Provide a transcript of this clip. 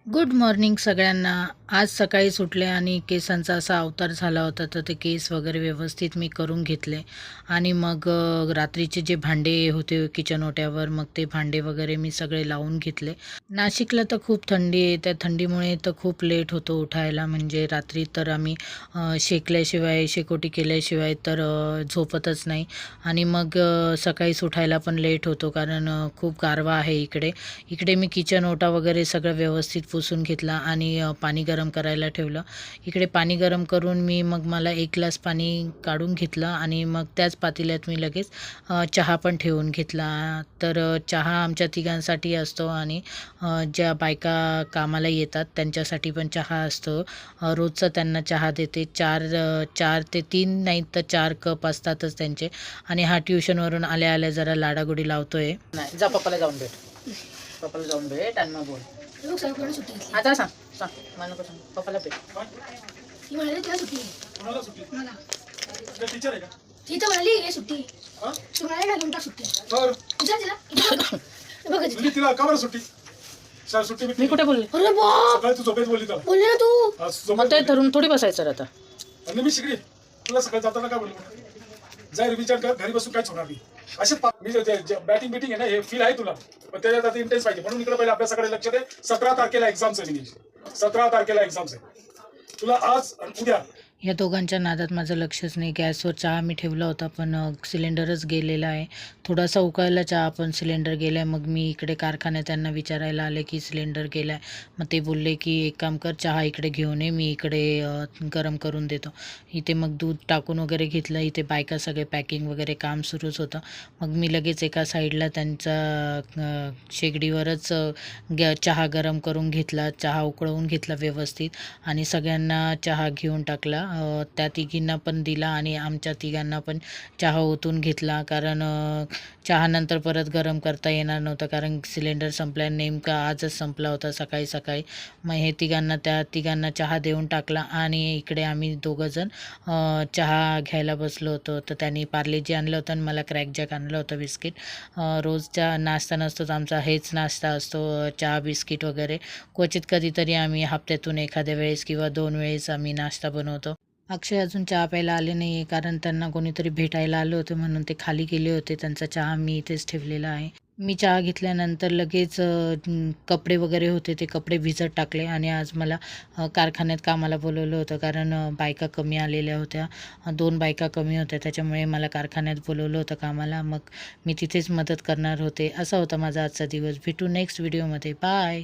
Good morning सगळ्यांना. आज सकाळीच उठले आणि केसांचा असा अवतार झाला होता, तर ते केस वगैरे व्यवस्थित मी करून घेतले आणि मग रात्रीचे जे भांडे होते किचन ओट्यावर, मग ते भांडे वगैरे मी सगळे लावून घेतले. नाशिकला तर खूप थंडी आहे. त्या थंडीमुळे तर खूप लेट होतो उठायला. म्हणजे रात्री तर आम्ही शेकल्याशिवाय, शेकोटी केल्याशिवाय तर झोपतच नाही आणि मग सकाळीच उठायला पण लेट होतो, कारण खूप गारवा आहे इकडे. इकडे मी किचन ओटा वगैरे सगळं व्यवस्थित पुसून घेतला आणि पाणी गरम करायला ठेवलं. इकडे पाणी गरम करून मी मग मला 1 ग्लास पाणी काढून घेतलं आणि मग त्याच पातेल्यात मी लगेच चहा पण ठेवून घेतला. तर चहा आमच्या तिघांसाठी असतो आणि ज्या बायका कामाला येतात त्यांच्यासाठी पण चहा असतो. रोजचा त्यांना चहा देते. 4 ते 3 नाही तर 4 कप असतातच त्यांचे. आणि हा ट्युशनवरून आल्या आल्या जरा लाडागुडी लावतोय. नाही, जा पप्पाला जाऊन भेट. पप्पाला जाऊन भेट आणि मग बोल. आता सांग सांग, मला नको सांग, पप्पाला भेट. ती म्हणाली तुला सुट्टी आहे. कोणाला सुट्टी? मला टीचर आहे का? ती तर म्हणाली हे सुट्टी हा? तू म्हणाली ना तुमचा सुट्टी आहे. तर विचार तिला बघ तिथे. म्हणजे तिला का बरं सुट्टी? सर सुट्टी मी भेटली. कुठे बोलले? अरे बाप सकाळी तू झोपेत बोलली त्याला. बोलले ना तू. आज मग झोपेत ते बोलली. धरून थोडी बसायचं आता. आणि मी शिकली. तुला सकाळी जाताना काय बोललो? जाय रिव्हिजन कर, घरी बसून काहीच होणार नाही. असे मी बॅटिंग बिटिंग आहे ना, हे फील आहे तुला, पण त्याच्यात आता इंटेन्स पाहिजे. म्हणून इकडे पहिले अभ्यासाकडे लक्ष दे. 17 तारखेला एक्झाम्स आहे विनीश. 17 तारखेला एक्झाम्स आहे. तुला आज आणि उद्या या दोघांच्या नादात माझं लक्षच नाही. गॅसवर चहा मी ठेवला होता, पण सिलेंडरच गेलेला आहे. थोडासा उकळला चहा, पण सिलेंडर गेला आहे. मग मी इकडे कारखान्यात त्यांना विचारायला आले की सिलेंडर गेला आहे. मग ते बोलले की एक काम कर, चहा इकडे घेऊन ये, मी इकडे गरम करून देतो. इथे मग दूध टाकून वगैरे घेतलं. इथे बायका सगळे पॅकिंग वगैरे काम सुरूच होतं. मग मी लगेच एका साईडला त्यांचा शेगडीवरच चहा गरम करून घेतला, चहा उकळवून घेतला व्यवस्थित आणि सगळ्यांना चहा घेऊन टाकला. त्या तिघींना पण दिला आणि आमच्या तिघांना पण चहा ओतून घेतला, कारण चहानंतर परत गरम करता येणार नव्हतं, कारण सिलेंडर संपल्या, नेमका आजच संपला होता सकाळी सकाळी. मग हे त्या तिघांना चहा देऊन टाकला आणि इकडे आम्ही दोघंजण चहा घ्यायला बसलो होतो. तर त्यांनी पार्लेजी आणलं होतं आणि मला क्रॅकजॅक आणलं होतं बिस्किट. रोजचा नाश्ता नसतोच आमचा, हेच नाश्ता असतो, चहा बिस्किट वगैरे. क्वचित कधीतरी आम्ही हप्त्यातून एखाद्या वेळेस किंवा 2 वेळेस आम्ही नाश्ता बनवतो. अक्षय अजून चहा प्यायला आले नाही आहे, कारण त्यांना कोणीतरी भेटायला आलं होतं म्हणून ते खाली गेले होते. त्यांचा चहा मी इथेच ठेवलेला आहे. मी चहा घेतल्यानंतर लगेच कपडे वगैरे होते, ते कपडे भिजत टाकले आणि आज मला कारखान्यात कामाला बोलवलं होतं, कारण बायका कमी आलेल्या होत्या. 2 बायका कमी होत्या, त्याच्यामुळे मला कारखान्यात बोलवलं होतं कामाला. मग मी तिथेच मदत करणार होते. असा होता माझा आजचा दिवस. भेटू नेक्स्ट व्हिडिओमध्ये. बाय.